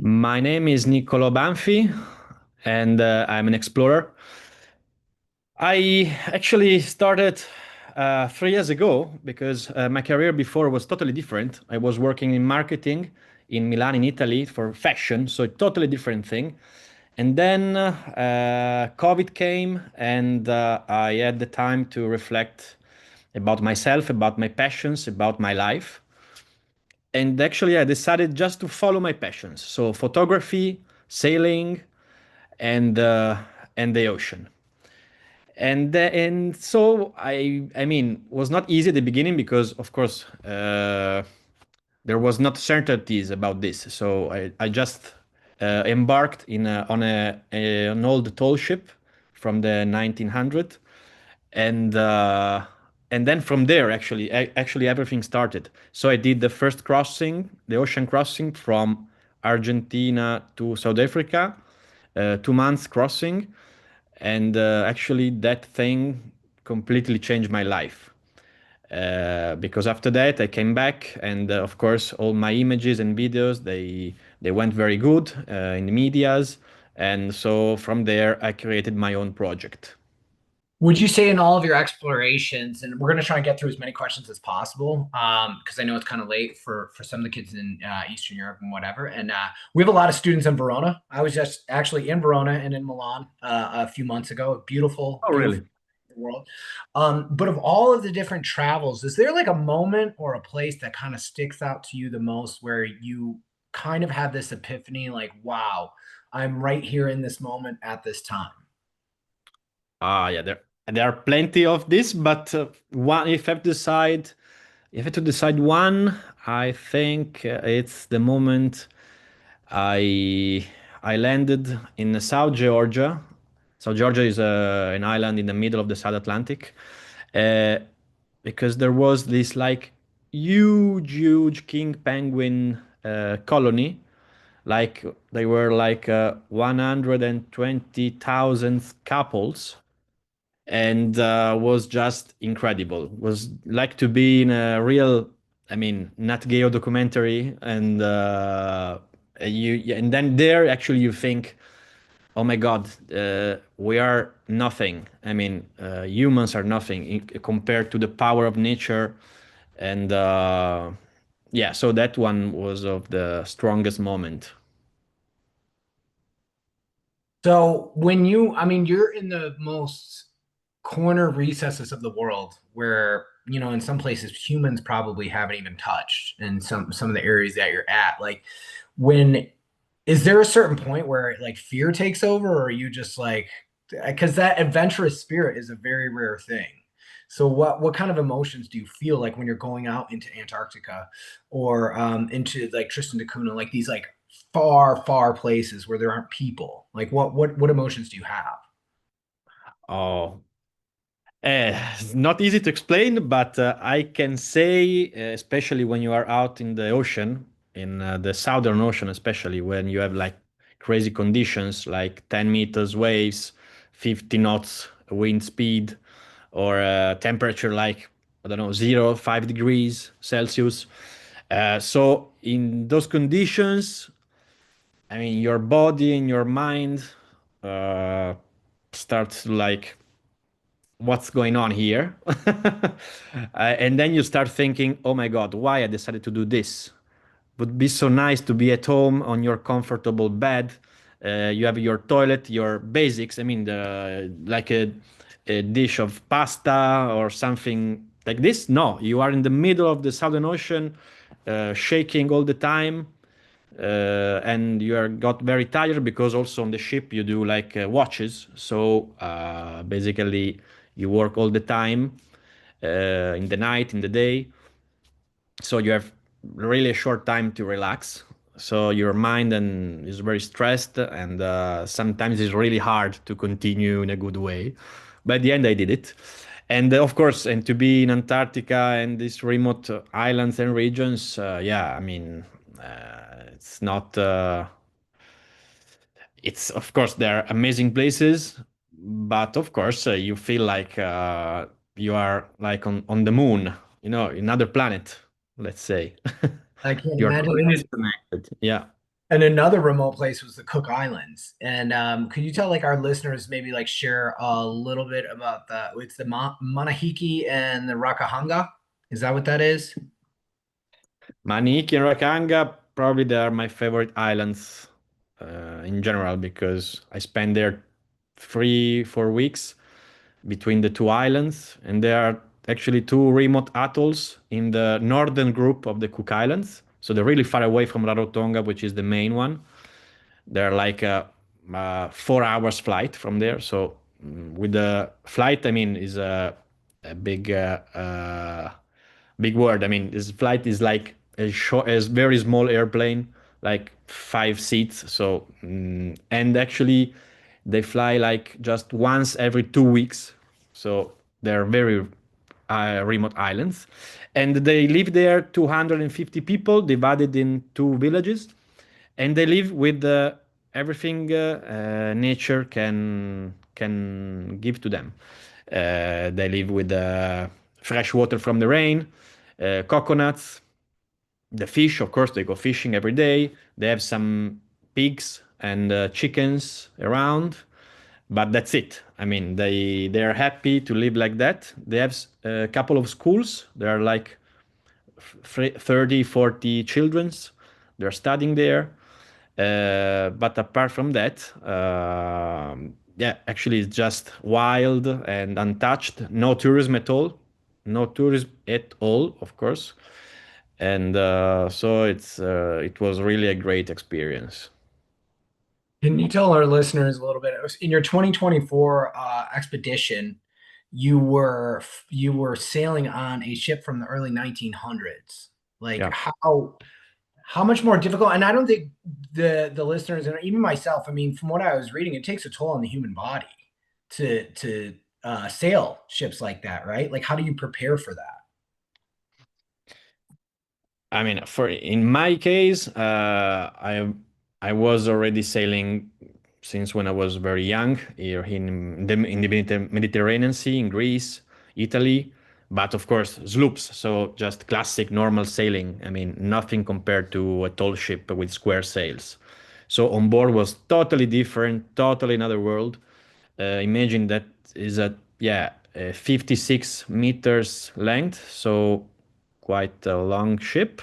My name is Niccolò Banfi, and I'm an explorer. I actually started 3 years ago because my career before was totally different. I was working in marketing in Milan, in Italy, for fashion, so a totally different thing. And then COVID came, and I had the time to reflect about myself, about my passions, about my life. And actually, I decided just to follow my passions. So photography, sailing, and uh, and the ocean. And so I mean, was not easy at the beginning because, of course, there was not certainties about this. So I just embarked on an old tall ship from the 1900, and uh, and then from there actually everything started. So I did the first crossing, the ocean crossing from Argentina to South Africa, 2 months crossing, and actually that thing completely changed my life. Because after that I came back, and of course all my images and videos they went very good in the medias, and so from there I created my own project. Would you say in all of your explorations, and we're going to try and get through as many questions as possible, because I know it's kind of late for some of the kids in Eastern Europe and whatever. And we have a lot of students in Verona. I was just actually in Verona and in Milan a few months ago. Beautiful, Oh, beautiful really? world. But of all of the different travels, is there like a moment or a place that kind of sticks out to you the most where you kind of have this epiphany, like, wow, I'm right here in this moment at this time? Yeah, there are plenty of this, but one if I have to decide one, I think it's the moment I I landed in South Georgia. South Georgia is an island in the middle of the South Atlantic, uh, because there was this like huge king penguin colony. Like they were like 120,000 couples, and was just incredible. Was like to be in a real, I mean, Nat Geo documentary, and and then there actually you think, oh my God, we are nothing. I mean, humans are nothing compared to the power of nature, and yeah, so that one was of the strongest moment. So when I mean, you're in the most corner recesses of the world where, in some places humans probably haven't even touched in some of the areas that you're at. Like when is there a certain point where like fear takes over, or are you just like, because that adventurous spirit is a very rare thing. So what kind of emotions do you feel like when you're going out into Antarctica or into like Tristan da Cunha, like these like far places where there aren't people? Like what emotions do you have? Oh, it's not easy to explain, but I can say, especially when you are out in the ocean, in the Southern Ocean, especially when you have like crazy conditions, like 10 meters waves, 50 knots wind speed, or temperature like, I don't know, 5 degrees Celsius. So in those conditions, I mean, your body and your mind uh, starts to like, what's going on here? And then you start thinking, oh my God, why I decided to do this? Would be so nice to be at home on your comfortable bed. You have your toilet, your basics. I mean, like a dish of pasta or something like this. No, you are in the middle of the Southern Ocean, shaking all the time, and you are got very tired because also on the ship you do like watches. So basically, you work all the time, in the night, in the day, so you have really a short time to relax. So your mind and is very stressed, and sometimes it's really hard to continue in a good way. But at the end, I did it, and of course, and to be in Antarctica and these remote islands and regions, yeah, I mean, it's not. It's of course they're amazing places, but of course you feel like you are like on the moon, another planet, let's say. I can't You're imagine. really disconnected. Yeah. And another remote place was the Cook Islands. And could you tell like our listeners maybe like share a little bit about the it's the Manahiki and the Rakahanga? Is that what that is? Maniki and Rakanga, probably they are my favorite islands in general because I spent there 3, 4 weeks between the two islands, and there are actually two remote atolls in the northern group of the Cook Islands. So they're really far away from Rarotonga, which is the main one. They're like a 4 hours flight from there. So with the flight, I mean, is a big word. I mean, this flight is like a very small airplane, like 5 seats. So and actually, they fly like just once every 2 weeks. So they're very remote islands, and they live there 250 people divided in two villages, and they live with everything nature can give to them. They live with fresh water from the rain, coconuts, the fish. Of course, they go fishing every day. They have some pigs and chickens around, but that's it. I mean, they are happy to live like that. They have a couple of schools. There are like 30, 40 childrens. They're studying there. But apart from that, yeah, actually, it's just wild and untouched. No tourism at all. No tourism at all, of course. And so it was really a great experience. Can you tell our listeners a little bit in your 2024 expedition, you were sailing on a ship from the early 1900s. Like Yeah. how much more difficult? And I don't think the listeners and even myself, I mean, from what I was reading, it takes a toll on the human body to sail ships like that, right? Like how do you prepare for that? I mean, for in my case, I was already sailing since when I was very young here in the Mediterranean Sea in Greece, Italy, but of course sloops, so just classic normal sailing. I mean, nothing compared to a tall ship with square sails. So on board was totally different, totally another world. Imagine that is a yeah, 56 meters length, so quite a long ship.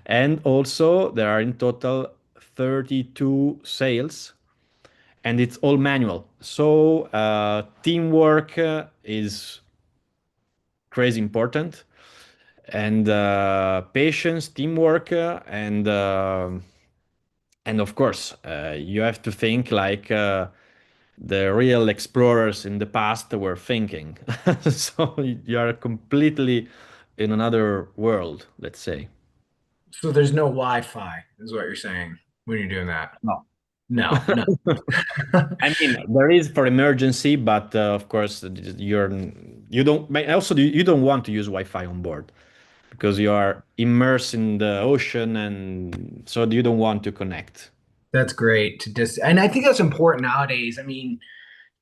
And also there are in total 32 sails, and it's all manual. So teamwork is crazy important, and patience, teamwork, and of course you have to think like the real explorers in the past were thinking. So you are completely in another world, let's say. So there's no Wi-Fi, is what you're saying when you're doing that. No. No, no. I mean, there is for emergency, but of course, you don't. But also, you don't want to use Wi-Fi on board because you are immersed in the ocean, and so you don't want to connect. That's great to and I think that's important nowadays. I mean,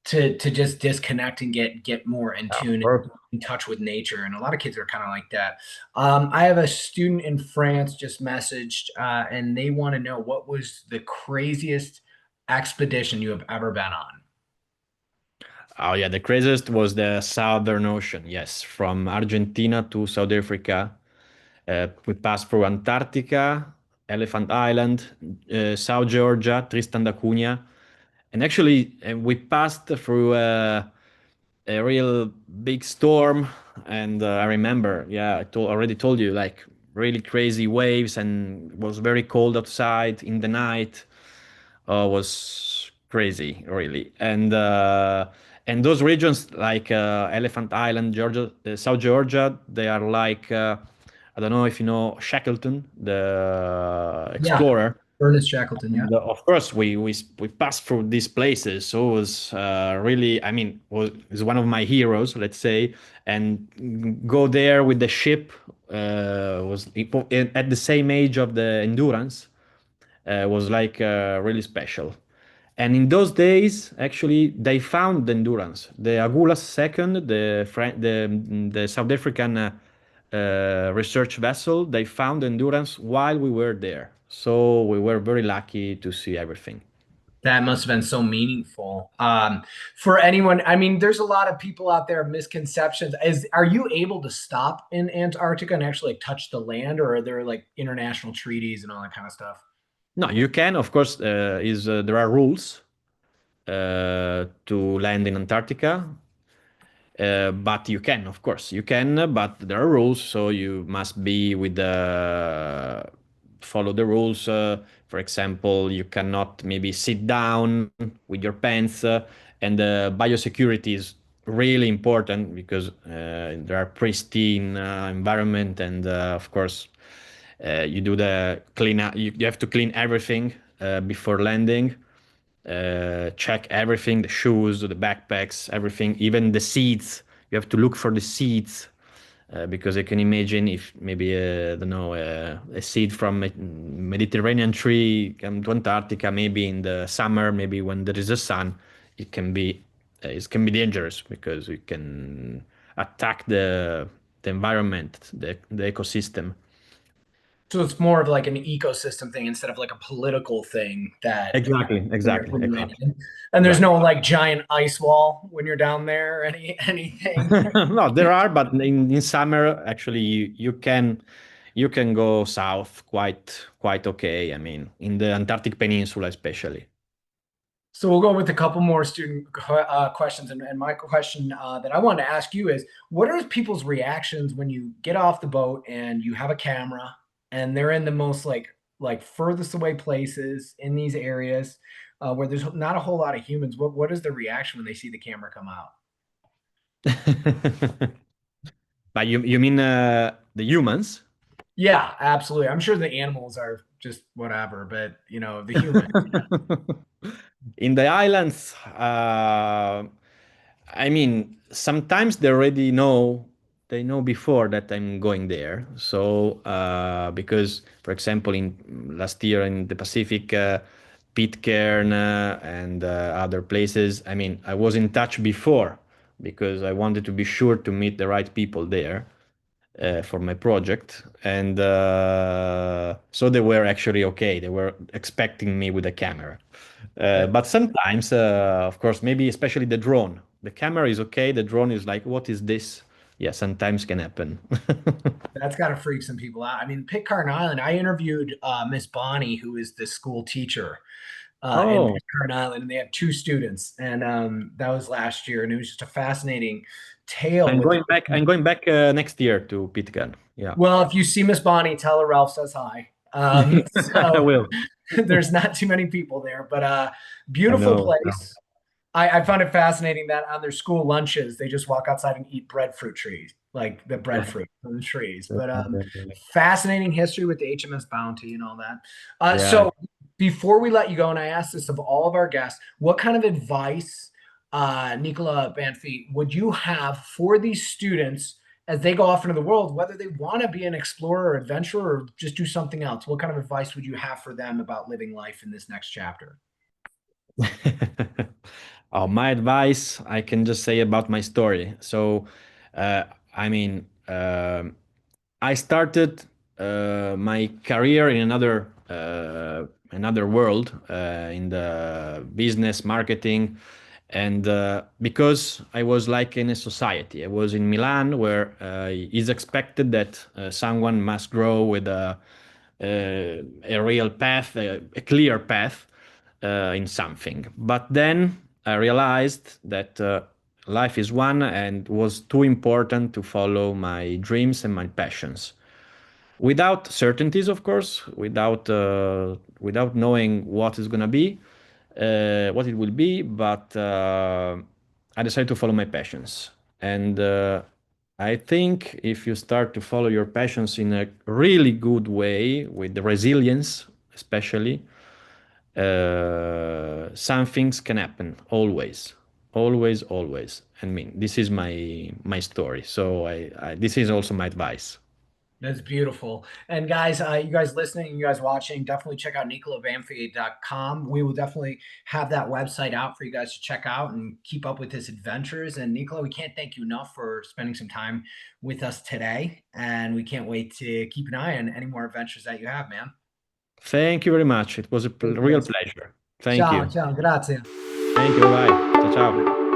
to just disconnect and get more in Yeah, tune, perfect. in touch with nature. And a lot of kids are kind of like that. I have a student in France just messaged, and they want to know what was the craziest expedition you have ever been on. Oh yeah, the craziest was the Southern Ocean. Yes, from Argentina to South Africa. We passed through Antarctica, Elephant Island, South Georgia, Tristan da Cunha, and actually we passed through a real big storm. And I remember, yeah, already told you, like really crazy waves, and it was very cold outside in the night. Was crazy, really. And those regions like Elephant Island, Georgia, South Georgia, they are like I don't know if you know Shackleton, the Yeah, explorer. Ernest Shackleton. Yeah. And of course, we passed through these places, so it was really, I mean, was is one of my heroes, let's say. And go there with the ship was at the same age of the Endurance, was like really special. And in those days, actually, they found the Endurance, the Agulhas second, the South African research vessel. They found Endurance while we were there. So we were very lucky to see everything. That must have been so meaningful. For anyone, I mean, there's a lot of people out there, misconceptions. Are you able to stop in Antarctica and actually like, touch the land, or are there like international treaties and all that kind of stuff? No, you can, of course, there are rules to land in Antarctica. But you can, of course, you can, but there are rules, so you must be with the follow the rules. For example, you cannot maybe sit down with your pants, and biosecurity is really important because there are pristine environment, and of course, you do the clean up. You have to clean everything before landing, check everything, the shoes, the backpacks, everything, even the seats. You have to look for the seeds because I can imagine if maybe I don't know a seed from a Mediterranean tree come to Antarctica, maybe in the summer, maybe when there is a sun, it can be dangerous because it can attack the environment, the ecosystem. So it's more of like an ecosystem thing instead of like a political thing that Exactly, when exactly, you're exactly, landing. And there's exactly. no like giant ice wall when you're down there or anything. No, there are, but in summer, actually, you can go south quite okay. I mean, in the Antarctic Peninsula, especially. So we'll go with a couple more student questions. And my question that I wanted to ask you is, what are people's reactions when you get off the boat and you have a camera and they're in the most like furthest away places in these areas where there's not a whole lot of humans? What is the reaction when they see the camera come out? But you mean the humans? Yeah, absolutely. I'm sure the animals are just whatever, but you know, the humans. In the islands, I mean, sometimes they know before that I'm going there. So, because, for example, in last year in the Pacific, Pitcairn and other places, I mean, I was in touch before because I wanted to be sure to meet the right people there for my project, and so they were actually okay. They were expecting me with a camera, but sometimes, of course, maybe especially the drone. The camera is okay. The drone is like, what is this? Yeah, sometimes can happen. That's got to freak some people out. I mean, Pitcairn Island, I interviewed Miss Bonnie, who is the school teacher in Oh, Pitcairn Island, and they have two students, and that was last year, and it was just a fascinating tale I'm with. going back. I'm going back next year to Pitcairn. Yeah, Well, if you see Miss Bonnie, tell her Ralph says hi. I So will. there's not too many people there, but I beautiful know. place. I found it fascinating that on their school lunches, they just walk outside and eat breadfruit trees, like the Yeah. breadfruit from the trees. But fascinating history with the HMS Bounty and all that. Yeah. So before we let you go, and I asked this of all of our guests, what kind of advice, Niccolò Banfi, would you have for these students as they go off into the world, whether they want to be an explorer or adventurer or just do something else? What kind of advice would you have for them about living life in this next chapter? Oh, my advice, I can just say about my story. So, uh, I mean, I started my career in another world in the business marketing, and because I was like in a society, I was in Milan where it's expected that someone must grow with a real path, a clear path in something. But then I realized that life is one and was too important to follow my dreams and my passions without certainties, of course, without knowing what is gonna be, what it will be. But I decided to follow my passions, and I think if you start to follow your passions in a really good way with the resilience, especially, some things can happen always, always, always. I mean, this is my story, so this is also my advice. That's beautiful. And guys, you guys listening, you guys watching, definitely check out niccolòbanfi.com. We will definitely have that website out for you guys to check out and keep up with his adventures. And Niccolò, we can't thank you enough for spending some time with us today. And we can't wait to keep an eye on any more adventures that you have, man. Thank you very much. It was a real Figurati. pleasure. Thank Ciao, you. ciao, grazie. Thank you. Bye. Ciao, ciao.